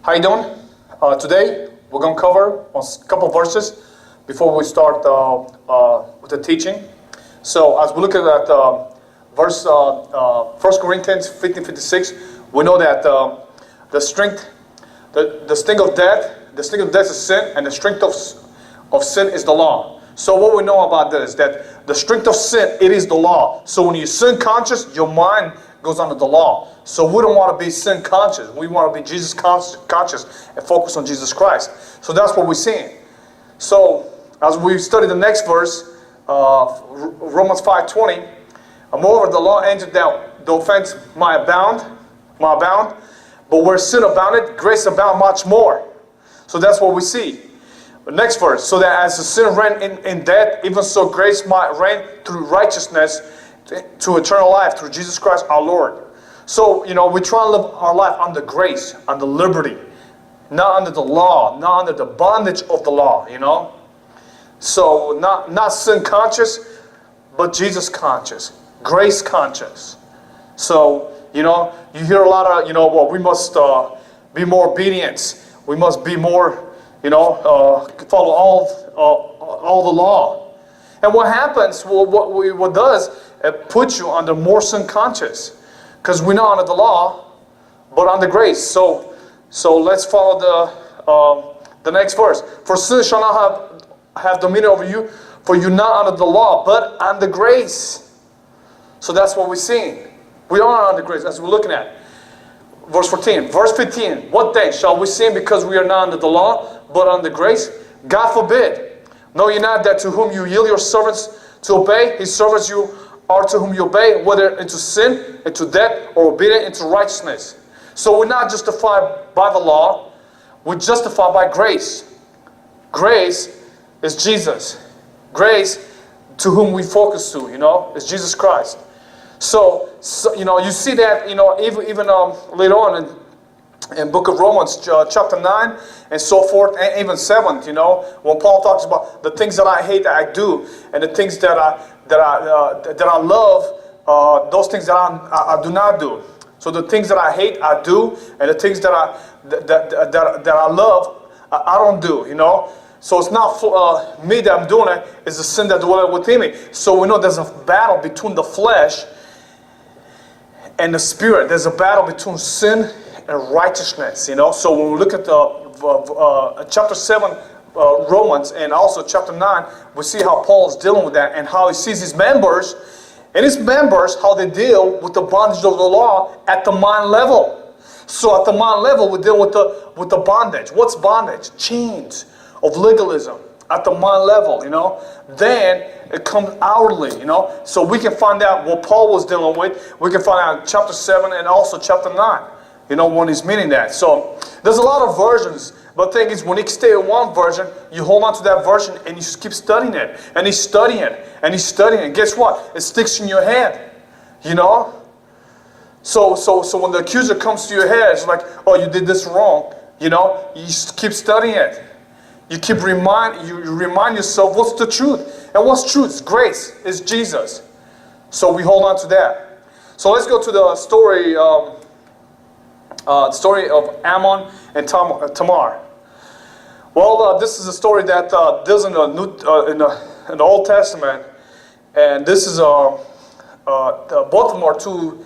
How you doing? Today we're going to cover a couple verses before we start with the teaching. So as we look at that verse, 1 Corinthians 15:56, we know that the sting of death is sin, and the strength of sin is the law. So what we know about this is that the strength of sin, it is the law. So when you're sin conscious, your mind goes under the law. So we don't want to be sin conscious. We want to be Jesus conscious and focus on Jesus Christ. So that's what we're seeing. So as we study the next verse, Romans 5:20, moreover the law entered that the offense might abound, but where sin abounded, grace abounded much more. So that's what we see. The next verse, so that as the sin reigned in death, even so grace might reign through righteousness to eternal life through Jesus Christ our Lord. So, we try to live our life under grace, under liberty, not under the law, not under the bondage of the law, So, not sin conscious, but Jesus conscious, grace conscious. So, you hear a lot of, we must be more obedient. We must be more, follow all the law. And what happens, what does, it puts you under more sin conscious. Because we're not under the law, but under grace. So let's follow the next verse. For sin shall not have dominion over you, for you're not under the law, but under grace. So that's what we're seeing. We are under grace, as we're looking at. Verse 14. Verse 15. What then? Shall we sin because we are not under the law, but under grace? God forbid. Know ye not that to whom you yield your servants to obey, his servants you are to whom you obey, whether into sin, into death, or obedient into righteousness. So we're not justified by the law, we're justified by grace. Grace is Jesus. Grace to whom we focus to, is Jesus Christ. So you see that, even later on in book of Romans, chapter 9, and so forth, and even 7th, when Paul talks about the things that I hate that I do, and the things that I love, those things that I do not do. So the things that I hate, I do, and the things that I love, I don't do. So it's not me that I'm doing it; it's the sin that dwells within me. So we know there's a battle between the flesh and the spirit. There's a battle between sin and righteousness. So when we look at the chapter 7. Romans and also chapter 9, we see how Paul is dealing with that and how he sees his members, how they deal with the bondage of the law at the mind level. So at the mind level, we deal with the bondage. What's bondage? Chains of legalism at the mind level, Then it comes outwardly, So we can find out what Paul was dealing with. We can find out in chapter 7 and also chapter 9, when he's meaning that. So there's a lot of versions. But the thing is, when you stay in one version, you hold on to that version and you just keep studying it. And he's studying it. And he's studying it. Guess what? It sticks in your head. So when the accuser comes to your head, it's like, oh, you did this wrong. You just keep studying it. You keep remind yourself what's the truth. And what's truth? It's grace. It's Jesus. So we hold on to that. So let's go to the story of Amnon and Tamar. Well, this is a story that deals in the Old Testament, and this is both of them are two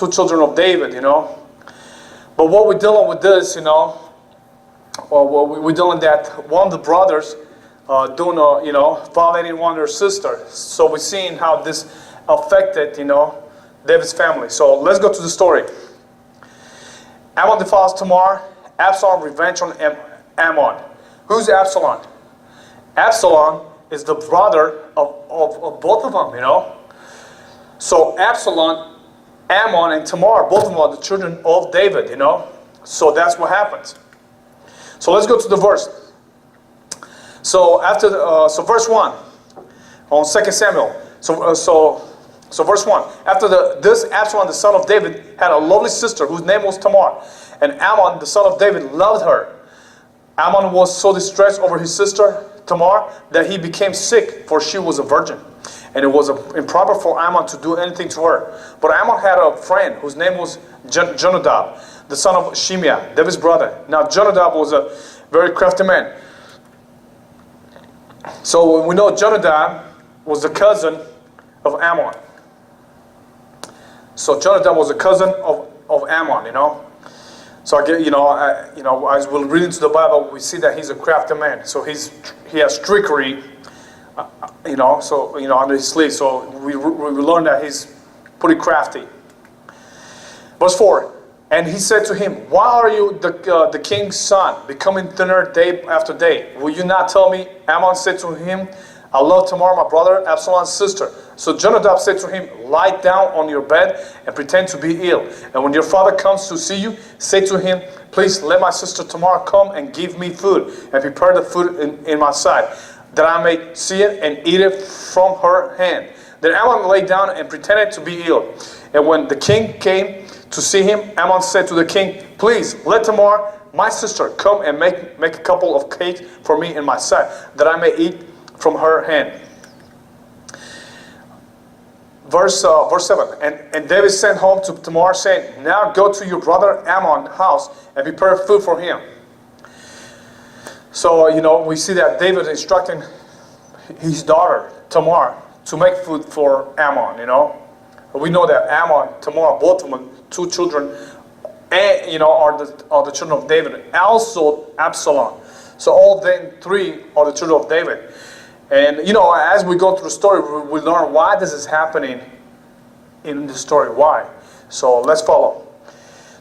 children of David, But what we're dealing with this, we're dealing that one of the brothers violating one of their sisters. So we're seeing how this affected, David's family. So let's go to the story. Amnon defiles Tamar. Absalom revenge on Amnon. Who's Absalom? Absalom is the brother of both of them, So Absalom, Amnon, and Tamar, both of them are the children of David, So that's what happens. So let's go to the verse. So verse 1 on 2 Samuel. So verse 1. After this, Absalom, the son of David, had a lovely sister whose name was Tamar. And Amnon, the son of David, loved her. Amnon was so distressed over his sister Tamar that he became sick, for she was a virgin. And it was improper for Amnon to do anything to her. But Amnon had a friend whose name was Jonadab, the son of Shimeah, David's brother. Now Jonadab was a very crafty man. So we know Jonadab was the cousin of Amnon. So Jonadab was a cousin of Amnon, you know. So I get, as we'll read into the Bible, we see that he's a crafty man. So he has trickery, under his sleeve. So we learn that he's pretty crafty. Verse 4. And he said to him, why are you the king's son, becoming thinner day after day? Will you not tell me? Amnon said to him, I love Tamar, my brother, Absalom's sister. So Jonadab said to him, lie down on your bed and pretend to be ill. And when your father comes to see you, say to him, please let my sister Tamar come and give me food, and prepare the food in my sight, that I may see it and eat it from her hand. Then Amnon lay down and pretended to be ill. And when the king came to see him, Amnon said to the king, please let Tamar, my sister, come and make a couple of cakes for me in my sight, that I may eat from her hand. Verse 7. And David sent home to Tamar, saying, now go to your brother Amnon's house and prepare food for him. So, we see that David instructing his daughter, Tamar, to make food for Amnon, We know that Amnon, Tamar, both of them, two children, and, are the children of David. Also Absalom. So all them three are the children of David. And, as we go through the story, we learn why this is happening in the story. Why? So let's follow.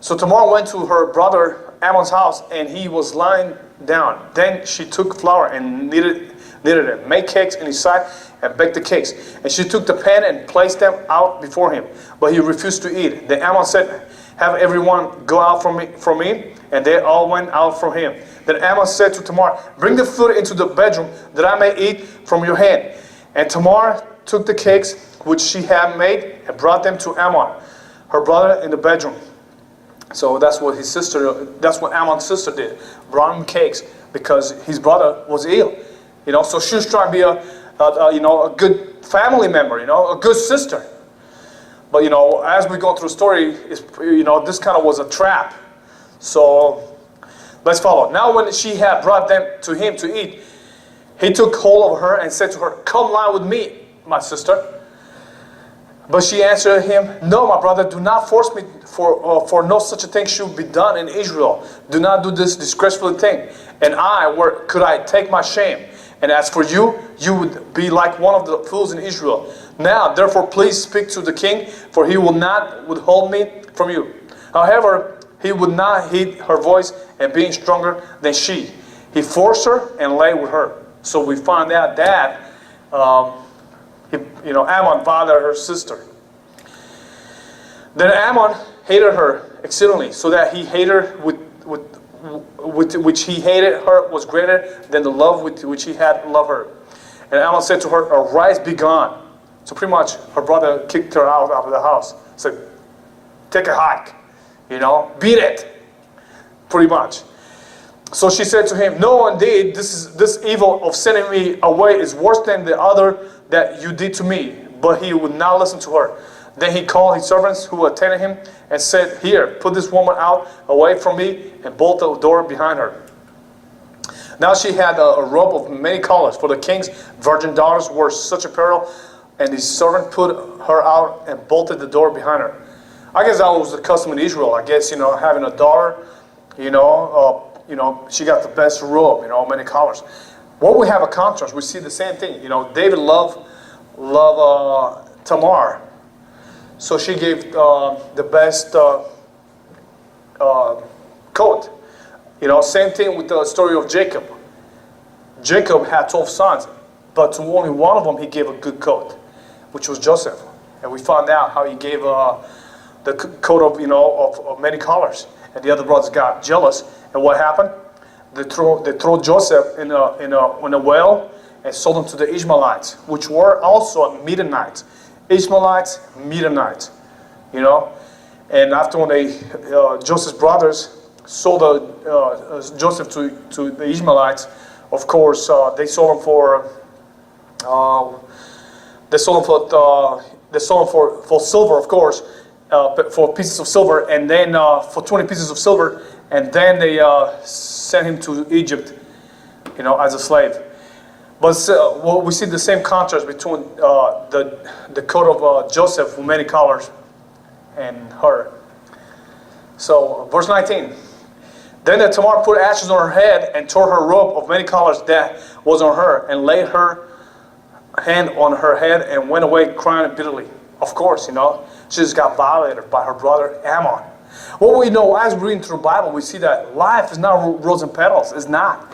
So Tamar went to her brother Amnon's house, and he was lying down. Then she took flour and kneaded it, made cakes in his sight, and baked the cakes. And she took the pan and placed them out before him. But he refused to eat. Then Amnon said, have everyone go out from me. And they all went out from him. Then Amnon said to Tamar, bring the food into the bedroom, that I may eat from your hand. And Tamar took the cakes which she had made and brought them to Amnon, her brother, in the bedroom. So that's what Amnon's sister did. Brought him cakes because his brother was ill. So she was trying to be a good family member, a good sister. But as we go through the story, this kind of was a trap. So let's follow. Now when she had brought them to him to eat, he took hold of her and said to her, come lie with me, my sister. But she answered him, no, my brother, do not force me, for no such a thing should be done in Israel. Do not do this disgraceful thing. And where could I take my shame? And as for you, you would be like one of the fools in Israel. Now, therefore, please speak to the king, for he will not withhold me from you. However, he would not heed her voice, and being stronger than she, he forced her and lay with her. So we find out that Amnon bothered her sister. Then Amnon hated her exceedingly, so that he hated her with which he hated her was greater than the love with which he had loved her. And Amnon said to her, arise, be gone. So pretty much her brother kicked her out of the house. Said, take a hike, beat it, pretty much. So she said to him, no, indeed, this evil of sending me away is worse than the other that you did to me. But he would not listen to her. Then he called his servants who attended him and said, here, put this woman out away from me, and bolt the door behind her. Now she had a robe of many colors, for the king's virgin daughters wore such apparel, and his servant put her out and bolted the door behind her. I guess that was the custom in Israel. I guess, having a daughter, she got the best robe, many colors. What we have a contrast, we see the same thing. David loved Tamar. So she gave the best coat. Same thing with the story of Jacob. Jacob had 12 sons, but to only one of them he gave a good coat, which was Joseph. And we found out how he gave the coat of many colors. And the other brothers got jealous. And what happened? They throw Joseph in a well and sold him to the Ishmaelites, which were also Midianites. Ishmaelites, Midianites, And after when Joseph's brothers sold Joseph to the Ishmaelites, Of course, they sold him for for silver, of course, for pieces of silver, and then for 20 pieces of silver, and then they sent him to Egypt, as a slave. But well, we see the same contrast between the coat of Joseph with many colors and her. So, verse 19. Then the Tamar put ashes on her head and tore her robe of many colors that was on her, and laid her hand on her head and went away crying bitterly. Of course, she just got violated by her brother Amnon. What we know as we're reading through the Bible, we see that life is not roses and petals. It's not.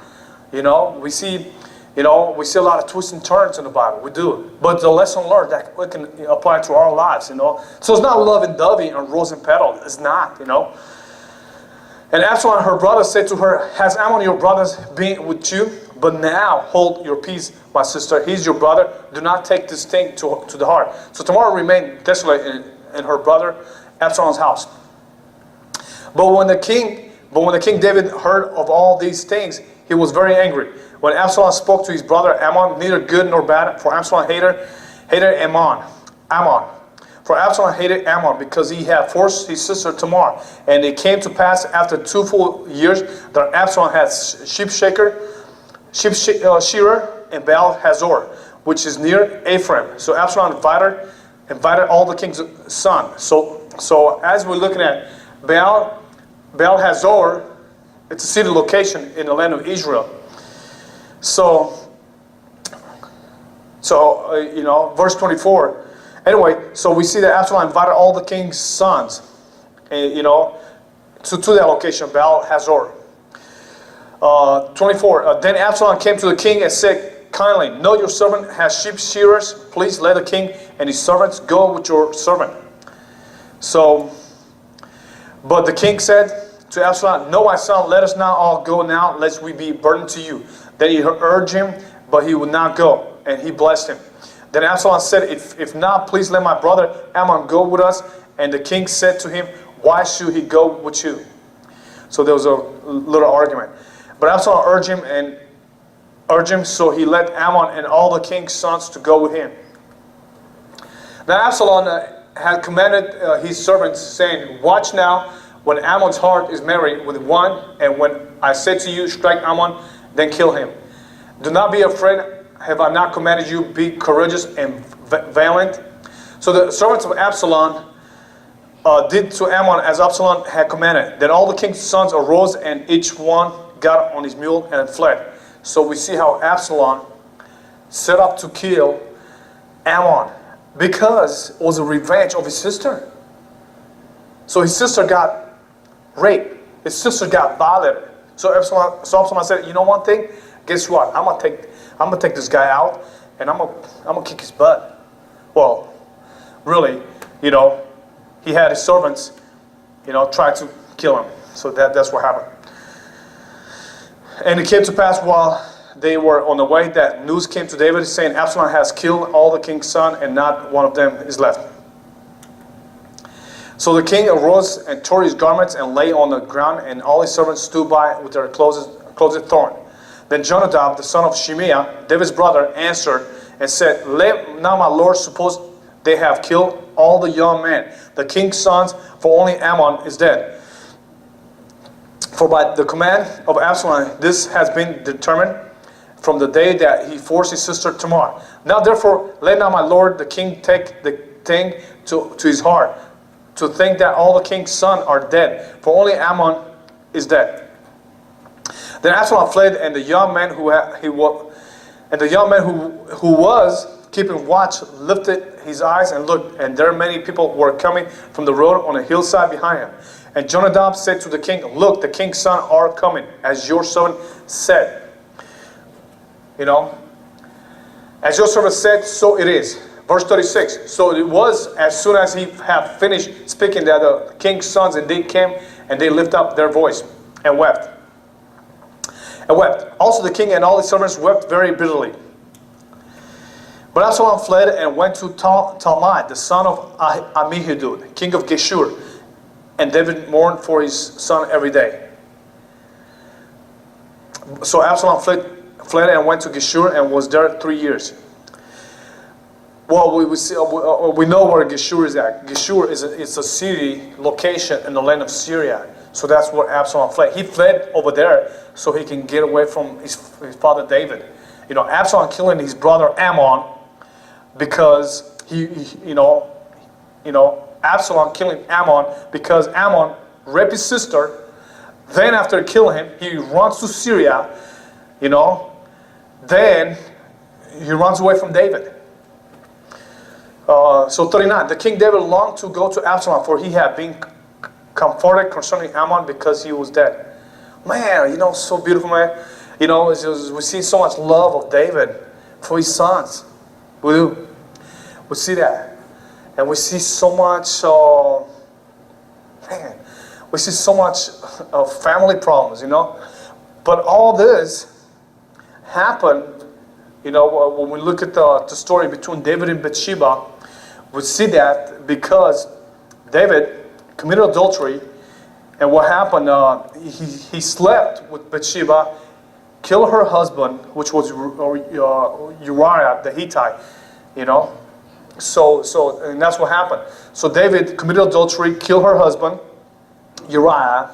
We see a lot of twists and turns in the Bible. We do. But the lesson learned that we can apply to our lives, So it's not love and dovey and rose and petal. It's not, And Absalom, her brother, said to her, has Amnon your brother been with you? But now hold your peace, my sister. He's your brother. Do not take this thing to the heart. So Tamar remained desolate in her brother Absalom's house. But when the king David heard of all these things, he was very angry. When Absalom spoke to his brother Amnon, neither good nor bad, for Absalom hated Ammon. For Absalom hated Amnon because he had forced his sister Tamar. And it came to pass after 2 full years that Absalom had shearer in Baal Hazor, which is near Ephraim. So Absalom invited all the king's sons. So as we're looking at Baal Hazor, it's a city location in the land of Israel. So verse 24. Anyway, so we see that Absalom invited all the king's sons, to that location, Baal Hazor. 24. Then Absalom came to the king and said kindly, "No, your servant has sheep shearers. Please let the king and his servants go with your servant." But the king said to Absalom, "No, my son, let us not all go now, lest we be burdened to you." Then he urged him, but he would not go, and he blessed him. Then Absalom said, if not, please let my brother Amnon go with us. And the king said to him, "Why should he go with you?" So there was a little argument. But Absalom urged him, so he let Amnon and all the king's sons to go with him. Now Absalom had commanded his servants, saying, "Watch now, when Amnon's heart is merry with one, and when I say to you, strike Amnon, then kill him. Do not be afraid. Have I not commanded you, be courageous and valiant?" So the servants of Absalom did to Amnon as Absalom had commanded. Then all the king's sons arose, and each one got on his mule and fled. So we see how Absalom set up to kill Amnon because it was a revenge of his sister. So his sister got raped. His sister got violated. So Absalom said, "You know one thing? Guess what? I'm gonna take this guy out, and I'm gonna kick his butt." Well, really, he had his servants, try to kill him. So that's what happened. And it came to pass while they were on the way that news came to David, saying, "Absalom has killed all the king's sons, and not one of them is left." So the king arose and tore his garments and lay on the ground, and all his servants stood by with their clothes torn. Then Jonadab, the son of Shimeah, David's brother, answered and said, "Let not my lord suppose they have killed all the young men, the king's sons, for only Amnon is dead. For by the command of Absalom, this has been determined from the day that he forced his sister Tamar. Now therefore, let not my lord the king take the thing to his heart, to think that all the king's sons are dead, for only Amnon is dead." Then Absalom fled, and the young man who was keeping watch lifted his eyes and looked, and there many people were coming from the road on a hillside behind him. And Jonadab said to the king, "Look, the king's sons are coming, as your servant said." As your servant said, so it is. Verse 36. So it was as soon as he had finished speaking that the king's sons indeed came, and they lifted up their voice and wept. Also the king and all his servants wept very bitterly. But Absalom fled and went to Talmai, the son of Ammihud, king of Geshur. And David mourned for his son every day. So Absalom fled and went to Geshur and was there 3 years. Well, we know where Geshur is at. Geshur is a city location in the land of Syria. So that's where Absalom fled. He fled over there so he can get away from his father David. Absalom killing his brother Amnon because Absalom killing Amnon because Amnon raped his sister. Then after killing him, he runs to Syria. Then he runs away from David. So 39, the king David longed to go to Absalom, for he had been comforted concerning Amnon because he was dead. Man, so beautiful, man. We see so much love of David for his sons. We do. We see that. And we see so much, we see so much family problems, But all this happened, when we look at the story between David and Bathsheba, we see that because David committed adultery, and what happened, he slept with Bathsheba, killed her husband, which was Uriah the Hittite, So and that's what happened. So David committed adultery, killed her husband, Uriah,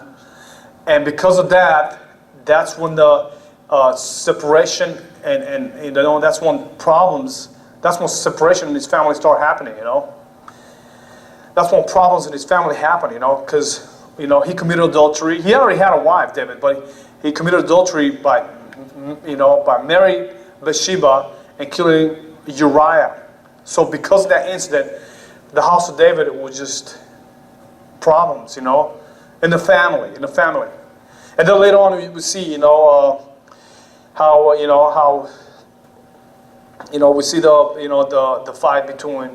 and because of that, that's when the separation and that's when problems. That's when separation in his family started happening. That's when problems in his family happened. Because he committed adultery. He already had a wife, David, but he committed adultery by marrying Bathsheba and killing Uriah. So because of that incident, the house of David was just problems, in the family, And then later on we see, how we see the fight between,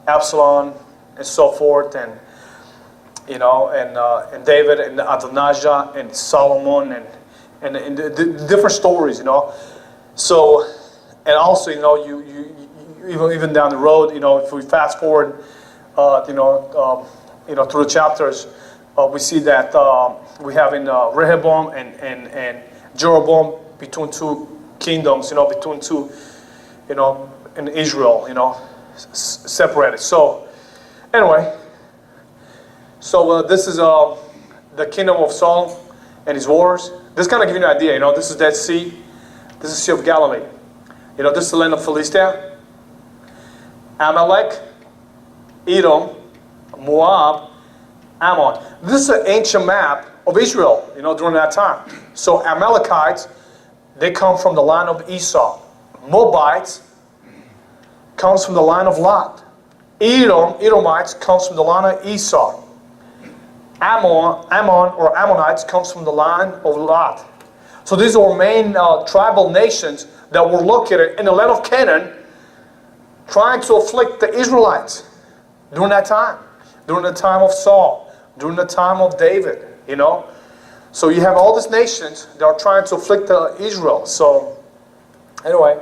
Absalom and so forth, and David and Adonijah and Solomon and the different stories, So, and also, you even down the road, if we fast forward, through the chapters, we see that we have in Rehoboam and Jeroboam between two kingdoms, between two, in Israel, separated. So, anyway, this is the kingdom of Saul and his wars. This kind of give you an idea, this is Dead Sea. This is Sea of Galilee. This is the land of Philistia, Amalek, Edom, Moab, Ammon. This is an ancient map of Israel, during that time. So Amalekites, they come from the line of Esau. Moabites comes from the line of Lot. Edomites comes from the line of Esau. Ammon or Ammonites comes from the line of Lot. So these are main tribal nations that were located in the land of Canaan, trying to afflict the Israelites during that time, during the time of Saul, during the time of David, So you have all these nations that are trying to afflict Israel. So anyway,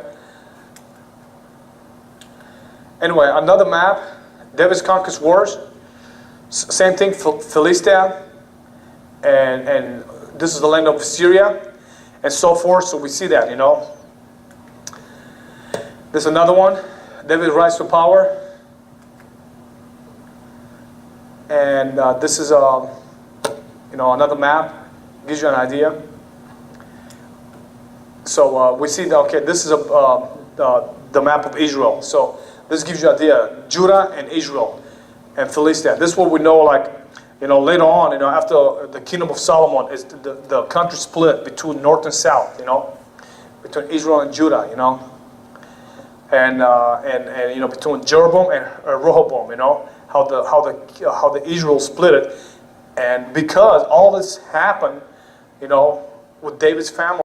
another map, David's conquest wars. Same thing, Philistia, and this is the land of Syria, and so forth. So we see that, There's another one, David rise to power. And this is another map, gives you an idea. So we see that, okay, this is the map of Israel. So this gives you an idea, Judah and Israel and Philistia. This is what we know, later on, after the kingdom of Solomon, is the country split between north and south, between Israel and Judah, and between Jeroboam and Rehoboam, how the Israel split it, and because all this happened, with David's family.